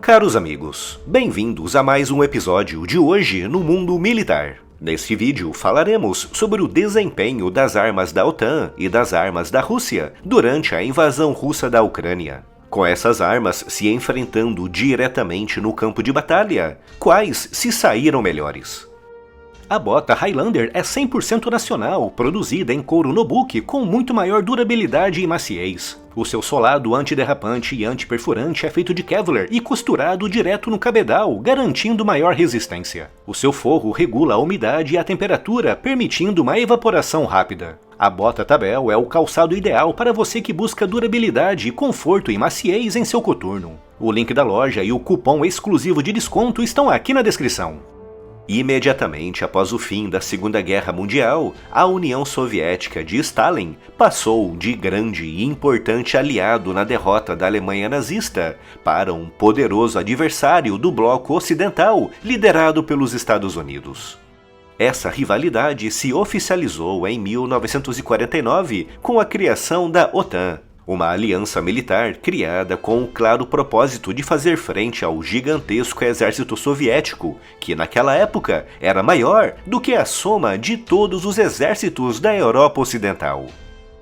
Caros amigos, bem-vindos a mais um episódio de Hoje no Mundo Militar. Neste vídeo falaremos sobre o desempenho das armas da OTAN e das armas da Rússia durante a invasão russa da Ucrânia. Com essas armas se enfrentando diretamente no campo de batalha, quais se saíram melhores? A bota Highlander é 100% nacional, produzida em couro Nobuki com muito maior durabilidade e maciez. O seu solado antiderrapante e antiperfurante é feito de Kevlar e costurado direto no cabedal, garantindo maior resistência. O seu forro regula a umidade e a temperatura, permitindo uma evaporação rápida. A bota Tabel é o calçado ideal para você que busca durabilidade, conforto e maciez em seu coturno. O link da loja e o cupom exclusivo de desconto estão aqui na descrição. Imediatamente após o fim da Segunda Guerra Mundial, a União Soviética de Stalin passou de grande e importante aliado na derrota da Alemanha nazista para um poderoso adversário do bloco ocidental, liderado pelos Estados Unidos. Essa rivalidade se oficializou em 1949 com a criação da OTAN, uma aliança militar criada com o claro propósito de fazer frente ao gigantesco exército soviético, que naquela época era maior do que a soma de todos os exércitos da Europa Ocidental.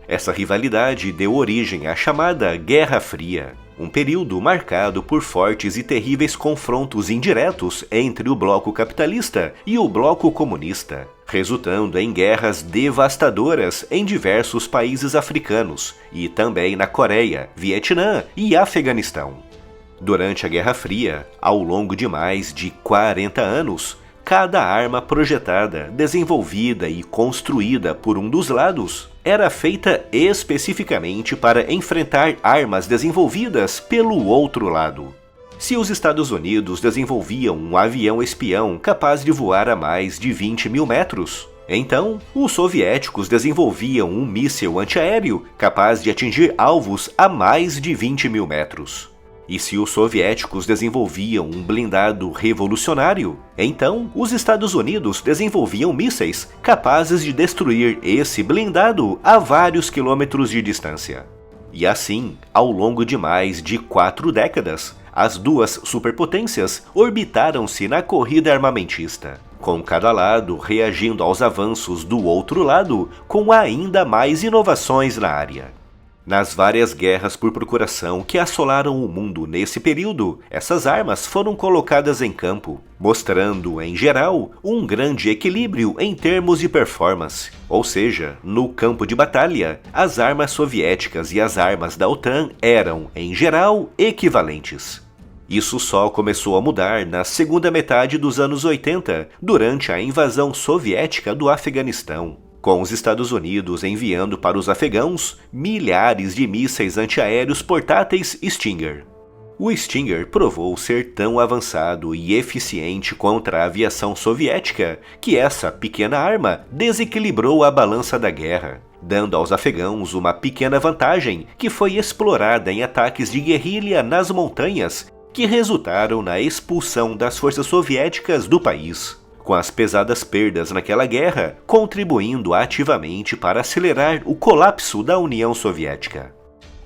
Essa rivalidade deu origem à chamada Guerra Fria, um período marcado por fortes e terríveis confrontos indiretos entre o bloco capitalista e o bloco comunista, resultando em guerras devastadoras em diversos países africanos e também na Coreia, Vietnã e Afeganistão. Durante a Guerra Fria, ao longo de mais de 40 anos, cada arma projetada, desenvolvida e construída por um dos lados era feita especificamente para enfrentar armas desenvolvidas pelo outro lado. Se os Estados Unidos desenvolviam um avião espião capaz de voar a mais de 20 mil metros, então os soviéticos desenvolviam um míssil antiaéreo capaz de atingir alvos a mais de 20 mil metros. E se os soviéticos desenvolviam um blindado revolucionário, então os Estados Unidos desenvolviam mísseis capazes de destruir esse blindado a vários quilômetros de distância. E assim, ao longo de mais de 4 décadas, as duas superpotências orbitaram-se na corrida armamentista, com cada lado reagindo aos avanços do outro lado com ainda mais inovações na área. Nas várias guerras por procuração que assolaram o mundo nesse período, essas armas foram colocadas em campo, mostrando, em geral, um grande equilíbrio em termos de performance. Ou seja, no campo de batalha, as armas soviéticas e as armas da OTAN eram, em geral, equivalentes. Isso só começou a mudar na segunda metade dos anos 80, durante a invasão soviética do Afeganistão, com os Estados Unidos enviando para os afegãos milhares de mísseis antiaéreos portáteis Stinger. O Stinger provou ser tão avançado e eficiente contra a aviação soviética que essa pequena arma desequilibrou a balança da guerra, dando aos afegãos uma pequena vantagem que foi explorada em ataques de guerrilha nas montanhas que resultaram na expulsão das forças soviéticas do país, com as pesadas perdas naquela guerra contribuindo ativamente para acelerar o colapso da União Soviética.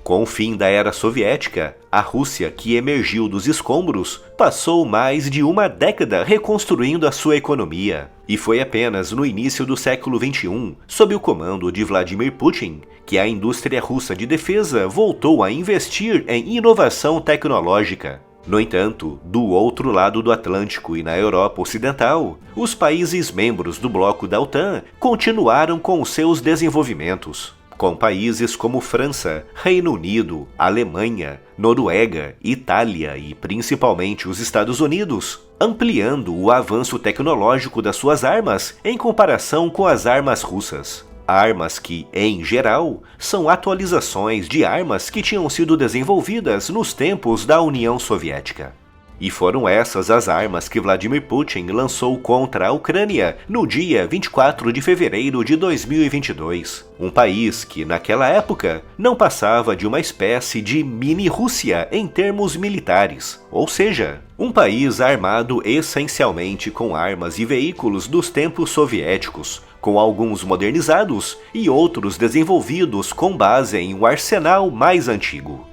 Com o fim da era soviética, a Rússia, que emergiu dos escombros, passou mais de uma década reconstruindo a sua economia, e foi apenas no início do século XXI, sob o comando de Vladimir Putin, que a indústria russa de defesa voltou a investir em inovação tecnológica. No entanto, do outro lado do Atlântico e na Europa Ocidental, os países membros do bloco da OTAN continuaram com os seus desenvolvimentos, com países como França, Reino Unido, Alemanha, Noruega, Itália e principalmente os Estados Unidos, ampliando o avanço tecnológico das suas armas em comparação com as armas russas. Armas que, em geral, são atualizações de armas que tinham sido desenvolvidas nos tempos da União Soviética. E foram essas as armas que Vladimir Putin lançou contra a Ucrânia no dia 24 de fevereiro de 2022, um país que, naquela época, não passava de uma espécie de mini-Rússia em termos militares, ou seja, um país armado essencialmente com armas e veículos dos tempos soviéticos, com alguns modernizados e outros desenvolvidos com base em um arsenal mais antigo.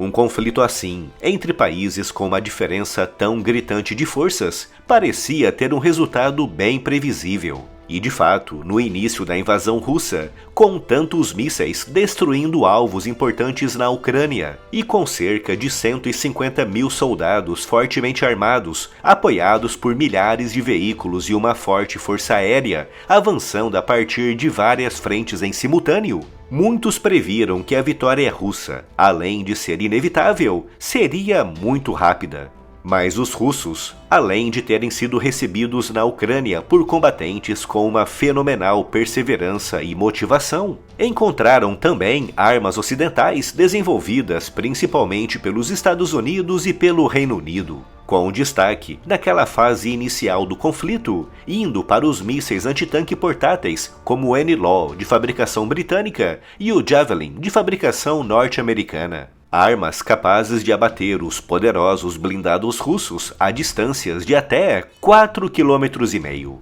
Um conflito assim, entre países com uma diferença tão gritante de forças, parecia ter um resultado bem previsível. E de fato, no início da invasão russa, com tantos mísseis destruindo alvos importantes na Ucrânia, e com cerca de 150 mil soldados fortemente armados, apoiados por milhares de veículos e uma forte força aérea, avançando a partir de várias frentes em simultâneo, muitos previram que a vitória russa, além de ser inevitável, seria muito rápida. Mas os russos, além de terem sido recebidos na Ucrânia por combatentes com uma fenomenal perseverança e motivação, encontraram também armas ocidentais desenvolvidas principalmente pelos Estados Unidos e pelo Reino Unido, com destaque naquela fase inicial do conflito, indo para os mísseis antitanque portáteis como o NLAW, de fabricação britânica, e o Javelin, de fabricação norte-americana. Armas capazes de abater os poderosos blindados russos a distâncias de até 4,5 km.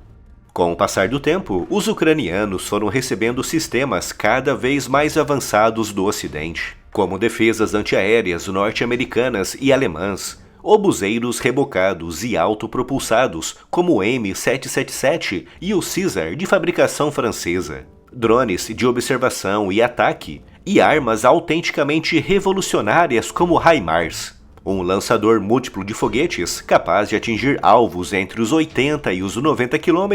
Com o passar do tempo, os ucranianos foram recebendo sistemas cada vez mais avançados do Ocidente, como defesas antiaéreas norte-americanas e alemãs, obuseiros rebocados e autopropulsados como o M777 e o Caesar de fabricação francesa, drones de observação e ataque, e armas autenticamente revolucionárias como o HIMARS, um lançador múltiplo de foguetes capaz de atingir alvos entre os 80 e os 90 km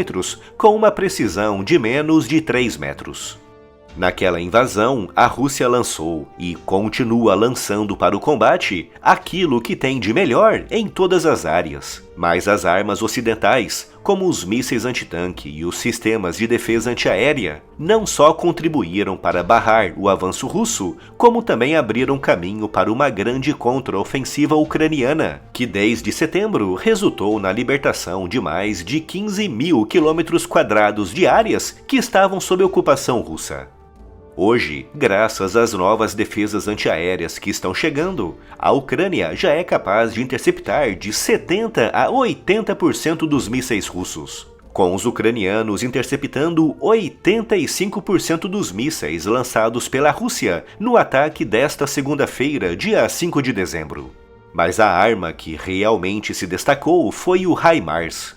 com uma precisão de menos de 3 metros. Naquela invasão, a Rússia lançou e continua lançando para o combate aquilo que tem de melhor em todas as áreas. Mas as armas ocidentais, como os mísseis antitanque e os sistemas de defesa antiaérea, não só contribuíram para barrar o avanço russo, como também abriram caminho para uma grande contraofensiva ucraniana, que desde setembro resultou na libertação de mais de 15 mil quilômetros quadrados de áreas que estavam sob ocupação russa. Hoje, graças às novas defesas antiaéreas que estão chegando, a Ucrânia já é capaz de interceptar de 70% a 80% dos mísseis russos, com os ucranianos interceptando 85% dos mísseis lançados pela Rússia no ataque desta segunda-feira, dia 5 de dezembro. Mas a arma que realmente se destacou foi o HIMARS.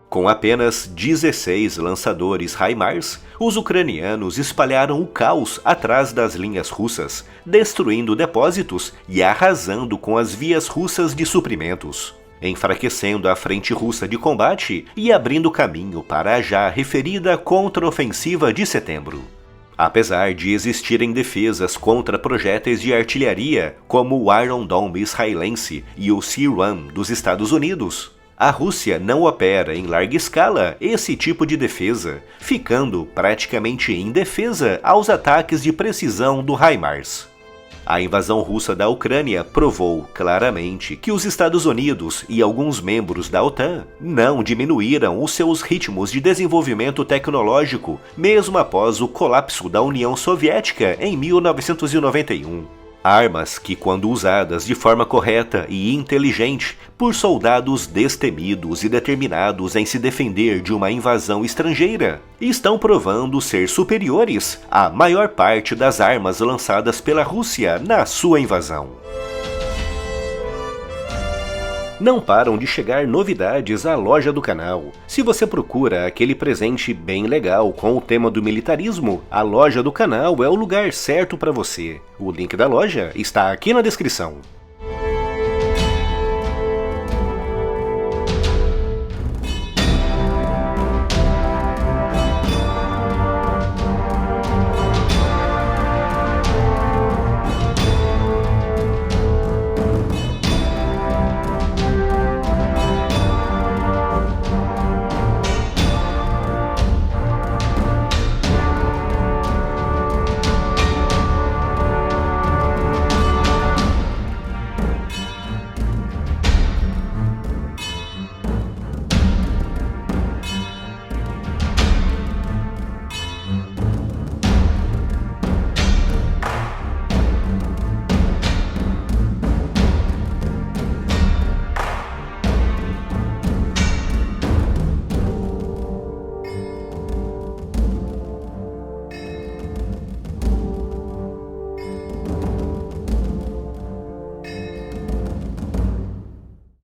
Com apenas 16 lançadores HIMARS, os ucranianos espalharam o caos atrás das linhas russas, destruindo depósitos e arrasando com as vias russas de suprimentos, enfraquecendo a frente russa de combate e abrindo caminho para a já referida contraofensiva de setembro. Apesar de existirem defesas contra projéteis de artilharia, como o Iron Dome israelense e o C-1 dos Estados Unidos, a Rússia não opera em larga escala esse tipo de defesa, ficando praticamente indefesa aos ataques de precisão do HIMARS. A invasão russa da Ucrânia provou claramente que os Estados Unidos e alguns membros da OTAN não diminuíram os seus ritmos de desenvolvimento tecnológico, mesmo após o colapso da União Soviética em 1991. Armas que, quando usadas de forma correta e inteligente por soldados destemidos e determinados em se defender de uma invasão estrangeira, estão provando ser superiores à maior parte das armas lançadas pela Rússia na sua invasão. Não param de chegar novidades à loja do canal. Se você procura aquele presente bem legal com o tema do militarismo, a loja do canal é o lugar certo para você. O link da loja está aqui na descrição.